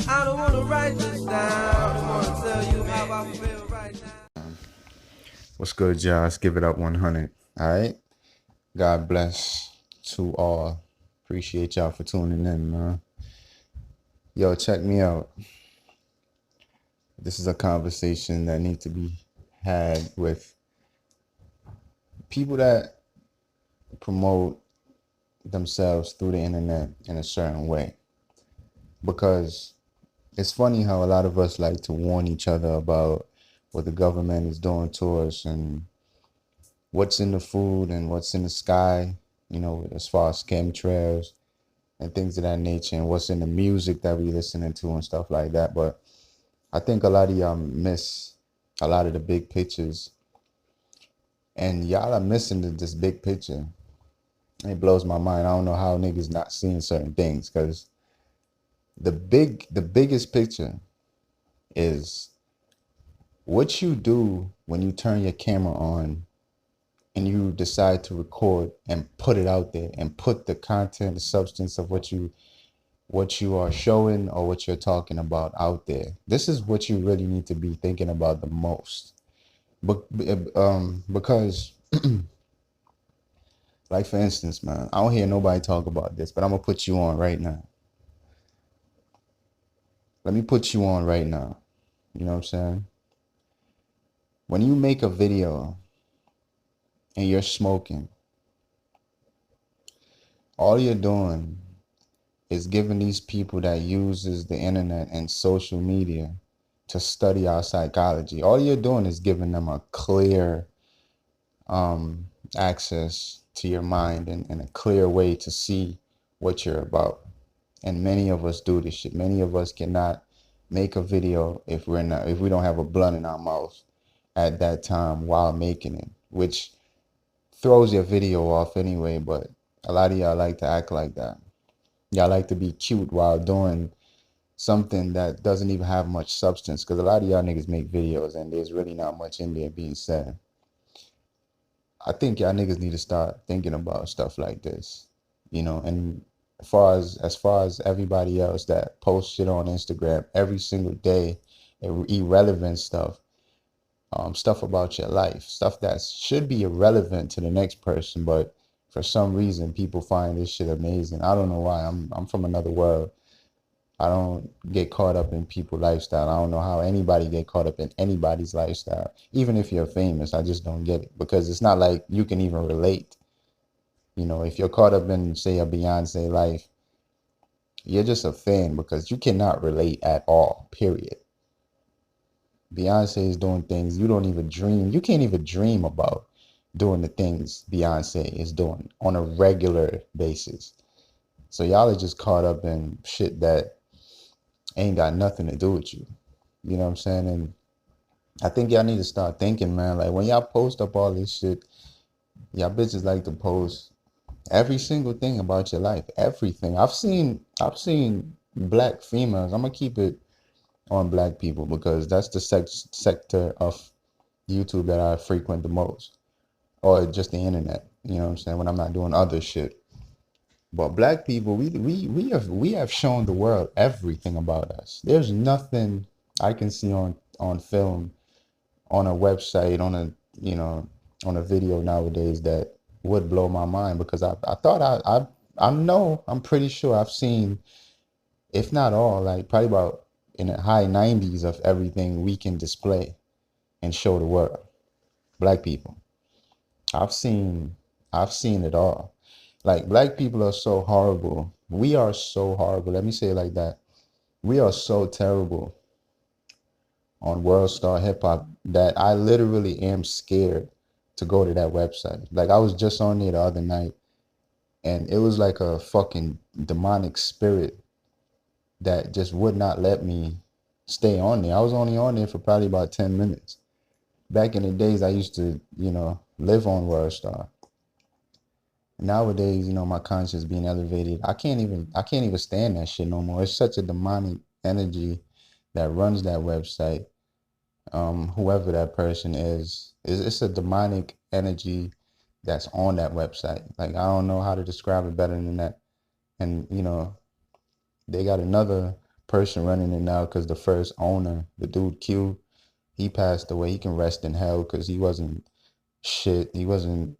I don't wanna write this down. I don't wanna tell you how I feel right now. What's good, y'all? Let's give it up 100. All right. God bless to all. Appreciate y'all for tuning in, man. Yo, check me out. This is a conversation that needs to be had with people that promote themselves through the internet in a certain way. Because it's funny how a lot of us like to warn each other about what the government is doing to us and what's in the food and what's in the sky, as far as chemtrails and things of that nature, and what's in the music that we listening to and stuff like that. But I think a lot of y'all miss a lot of the big pictures, and y'all are missing this big picture. It blows my mind. I don't know how niggas not seeing certain things, because the biggest picture is what you do when you turn your camera on and you decide to record and put it out there and put the content, the substance of what you are showing or what you're talking about out there. This is what you really need to be thinking about the most. Because like, for instance, man, I don't hear nobody talk about this, but I'm gonna put you on right now. Let me put you on right now. You know what I'm saying? When you make a video and you're smoking, all you're doing is giving these people that uses the internet and social media to study our psychology. All you're doing is giving them a clear access to your mind and a clear way to see what you're about. And many of us do this shit. Many of us cannot make a video if we don't have a blunt in our mouth at that time while making it, which throws your video off anyway. But a lot of y'all like to act like that. Y'all like to be cute while doing something that doesn't even have much substance, because a lot of y'all niggas make videos and there's really not much in there being said. I think y'all niggas need to start thinking about stuff like this, and as far as everybody else that posts shit on Instagram every single day, irrelevant stuff, stuff about your life, stuff that should be irrelevant to the next person, but for some reason people find this shit amazing. I don't know why. I'm from another world. I don't get caught up in people's lifestyle. I don't know how anybody get caught up in anybody's lifestyle. Even if you're famous, I just don't get it, because it's not like you can even relate. If you're caught up in, say, a Beyonce life, you're just a fan, because you cannot relate at all, period. Beyonce is doing things you don't even dream. You can't even dream about doing the things Beyonce is doing on a regular basis. So y'all are just caught up in shit that ain't got nothing to do with you. You know what I'm saying? And I think y'all need to start thinking, man, like, when y'all post up all this shit, y'all bitches like to post every single thing about your life. Everything. I've seen black females. I'm gonna keep it on black people, because that's the sector of YouTube that I frequent the most, or just the internet. You know what I'm saying? When I'm not doing other shit. But black people, we have shown the world everything about us. There's nothing I can see on film, on a website, on a video nowadays that would blow my mind, because I'm pretty sure I've seen, if not all, like probably about in the high 90s of everything we can display and show the world. Black people. I've seen it all. Like, black people are so horrible. We are so horrible. Let me say it like that. We are so terrible on World Star Hip Hop that I literally am scared to go to that website. Like, I was just on there the other night, and it was like a fucking demonic spirit that just would not let me stay on there. I was only on there for probably about 10 minutes. Back in the days, I used to, live on World Star. Nowadays, my conscience being elevated, I can't even stand that shit no more. It's such a demonic energy that runs that website. Whoever that person is, it's a demonic energy that's on that website. Like, I don't know how to describe it better than that. And they got another person running it now because the first owner, the dude Q, he passed away. He can rest in hell because he wasn't shit. He wasn't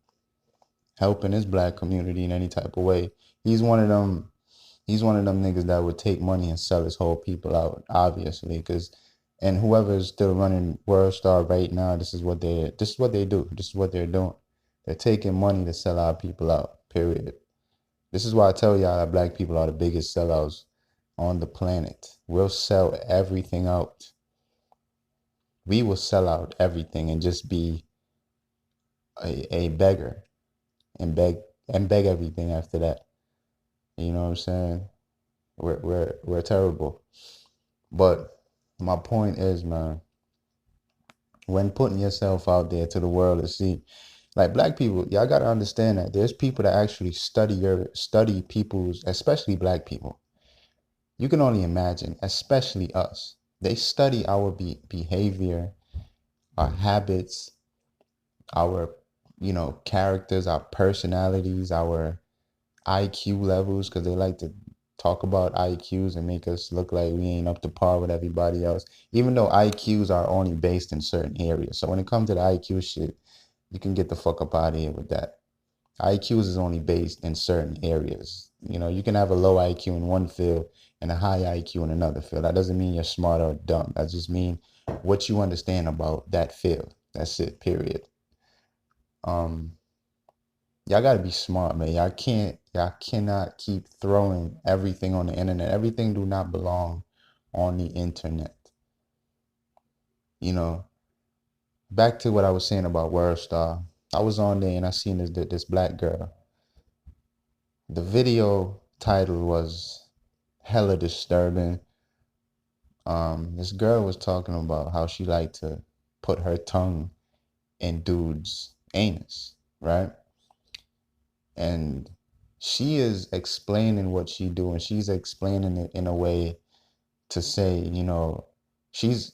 helping his black community in any type of way. He's one of them. He's one of them niggas that would take money and sell his whole people out, obviously, because and whoever is still running World Star right now, this is what they do. This is what they're doing. They're taking money to sell our people out. Period. This is why I tell y'all that black people are the biggest sellouts on the planet. We'll sell everything out. We will sell out everything and just be a beggar and beg everything after that. You know what I'm saying? We're terrible. But my point is, man, when putting yourself out there to the world to see, like black people, y'all gotta understand that there's people that actually study people's, especially black people. You can only imagine, especially us. They study our behavior, our habits, our, characters, our personalities, our IQ levels, because they like to talk about IQs and make us look like we ain't up to par with everybody else, even though IQs are only based in certain areas. So when it comes to the IQ shit, you can get the fuck up out of here with that. IQs is only based in certain areas. You can have a low IQ in one field and a high IQ in another field. That doesn't mean you're smart or dumb. That just means what you understand about that field. That's it, period. Y'all gotta be smart, man. Y'all cannot keep throwing everything on the internet. Everything do not belong on the internet. Back to what I was saying about World Star. I was on there and I seen this black girl. The video title was hella disturbing. This girl was talking about how she liked to put her tongue in dude's anus, right? And she is explaining what she do, and she's explaining it in a way to say, she's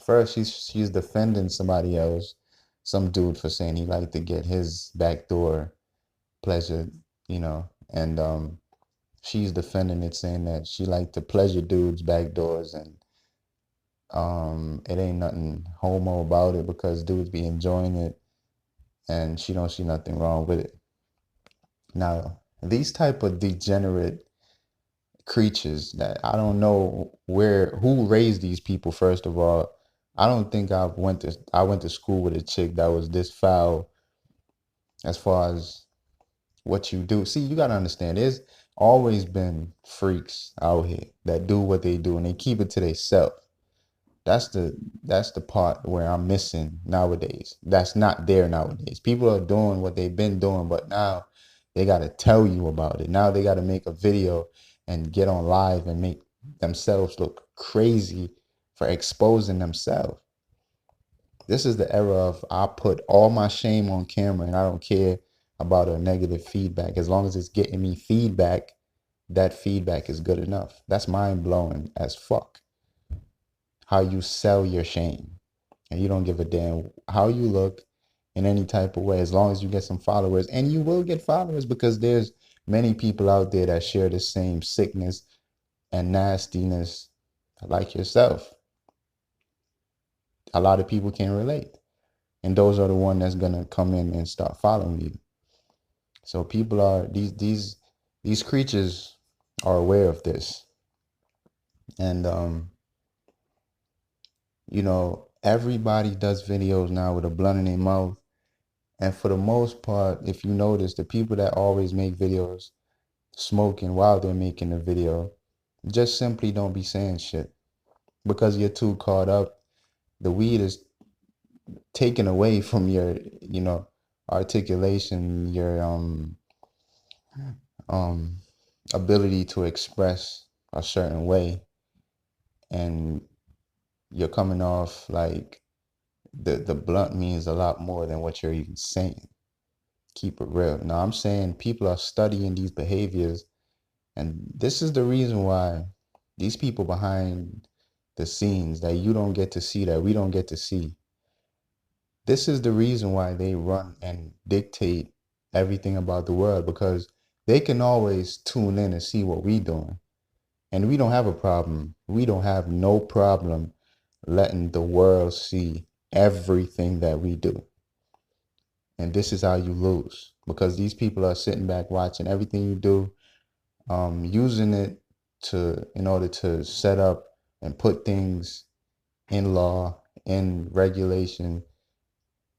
first she's defending somebody else, some dude, for saying he liked to get his backdoor pleasure, and she's defending it, saying that she liked to pleasure dudes backdoors, and it ain't nothing homo about it because dudes be enjoying it, and she don't see nothing wrong with it. Now, these type of degenerate creatures that I don't know who raised these people, first of all. I don't think I went to school with a chick that was this foul as far as what you do. See, you gotta understand, there's always been freaks out here that do what they do and they keep it to themselves. That's the part where I'm missing nowadays. That's not there nowadays. People are doing what they've been doing, but now they got to tell you about it. Now they got to make a video and get on live and make themselves look crazy for exposing themselves. This is the era of I put all my shame on camera and I don't care about a negative feedback. As long as it's getting me feedback, that feedback is good enough. That's mind blowing as fuck. How you sell your shame and you don't give a damn how you look in any type of way, as long as you get some followers. And you will get followers because there's many people out there that share the same sickness and nastiness like yourself. A lot of people can relate, and those are the one that's gonna come in and start following you. So people are these creatures are aware of this, and everybody does videos now with a blunt in their mouth. And for the most part, if you notice, the people that always make videos smoking while they're making the video just simply don't be saying shit because you're too caught up. The weed is taken away from your, articulation, your ability to express a certain way, and you're coming off like the blunt means a lot more than what you're even saying. Keep it real. Now, I'm saying people are studying these behaviors, and this is the reason why these people behind the scenes that you don't get to see, that we don't get to see, this is the reason why they run and dictate everything about the world, because they can always tune in and see what we doing. And we don't have a problem. We don't have no problem letting the world see everything that we do. And this is how you lose, because these people are sitting back watching everything you do, using it in order to set up and put things in law, in regulation,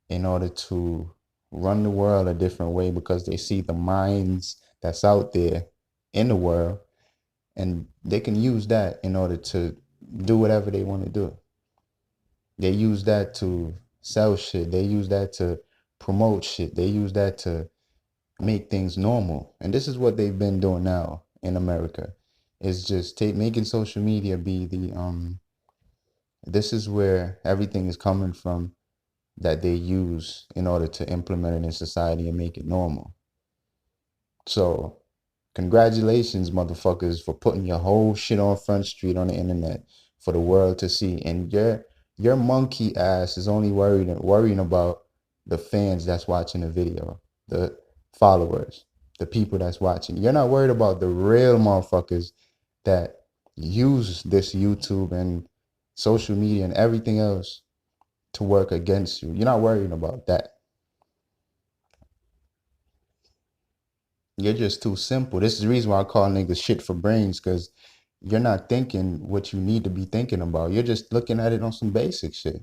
in order to run the world a different way, because they see the minds that's out there in the world, and they can use that in order to do whatever they want to do. They use that to sell shit. They use that to promote shit. They use that to make things normal. And this is what they've been doing now in America. Is just making social media be the this is where everything is coming from that they use in order to implement it in society and make it normal. So congratulations, motherfuckers, for putting your whole shit on Front Street on the internet for the world to see. And your monkey ass is only worrying about the fans that's watching the video, the followers, the people that's watching. You're not worried about the real motherfuckers that use this YouTube and social media and everything else to work against you. You're not worrying about that. You're just too simple. This is the reason why I call niggas shit for brains, because you're not thinking what you need to be thinking about. You're just looking at it on some basic shit.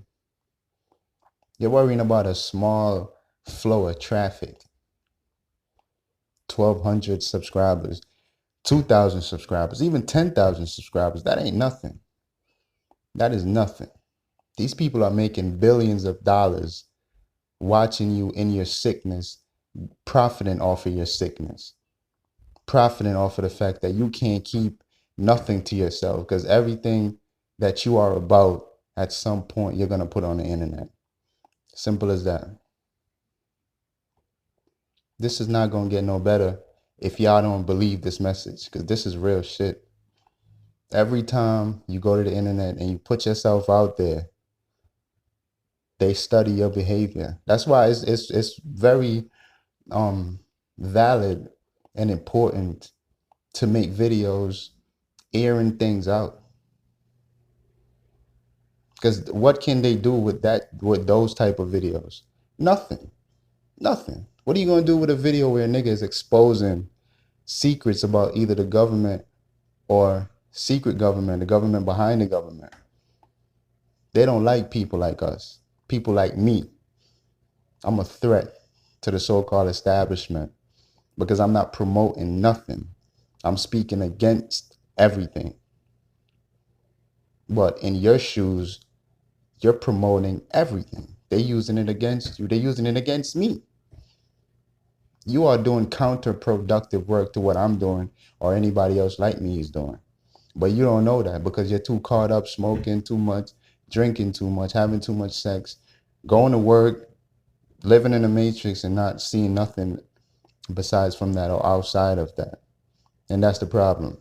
You're worrying about a small flow of traffic. 1,200 subscribers, 2,000 subscribers, even 10,000 subscribers. That ain't nothing. That is nothing. These people are making billions of dollars watching you in your sickness, profiting off of your sickness, profiting off of the fact that you can't keep nothing to yourself, because everything that you are about at some point you're going to put on the internet. Simple as that. This is not going to get no better if y'all don't believe this message, because this is real shit. Every time you go to the internet and you put yourself out there, they study your behavior. That's why it's very valid and important to make videos airing things out. Because what can they do with those type of videos? Nothing. What are you gonna do with a video where a nigga is exposing secrets about either the government or secret government, the government behind the government? They don't like people like us, people like me. I'm a threat to the so-called establishment because I'm not promoting nothing. I'm speaking against everything. But in your shoes, you're promoting everything. They're using it against you. They're using it against me. You are doing counterproductive work to what I'm doing or anybody else like me is doing. But you don't know that because you're too caught up smoking too much, drinking too much, having too much sex, going to work, living in the matrix and not seeing nothing besides from that or outside of that. And that's the problem.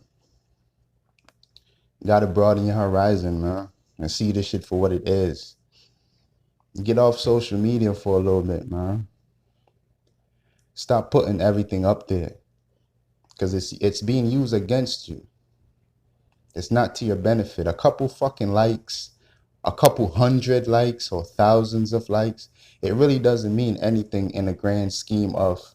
You gotta broaden your horizon, man, and see this shit for what it is. Get off social media for a little bit, man. Stop putting everything up there because it's being used against you. It's not to your benefit. A couple fucking likes, a couple hundred likes or thousands of likes, it really doesn't mean anything in the grand scheme of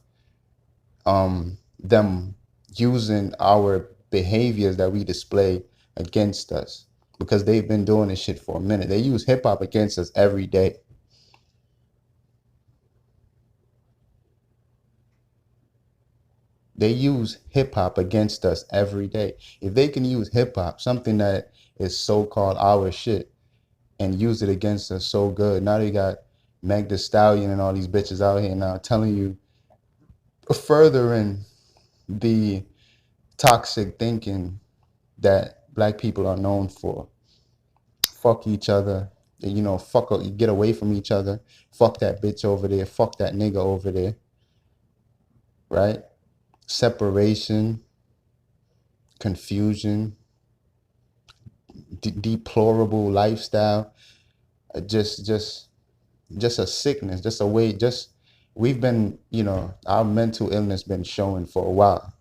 them using our behaviors that we display against us, because they've been doing this shit for a minute. They use hip hop against us every day. They use hip hop against us every day. If they can use hip hop, something that is so-called our shit, and use it against us so good, now they got Meg Thee Stallion and all these bitches out here now telling you, furthering the toxic thinking that black people are known for. Fuck each other, you know, get away from each other. Fuck that bitch over there. Fuck that nigga over there. Right? Separation, confusion, deplorable lifestyle, just a sickness, just a way, we've been, you know, our mental illness been showing for a while.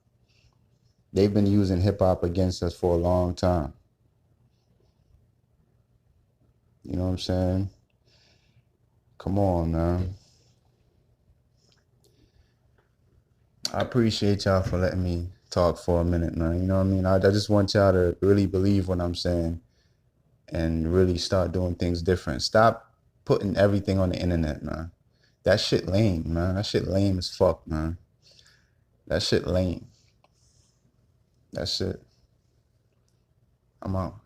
They've been using hip hop against us for a long time. You know what I'm saying? Come on, man. I appreciate y'all for letting me talk for a minute, man. You know what I mean? I just want y'all to really believe what I'm saying and really start doing things different. Stop putting everything on the internet, man. That shit lame, man. That shit lame as fuck, man. That shit lame. That's it. I'm out.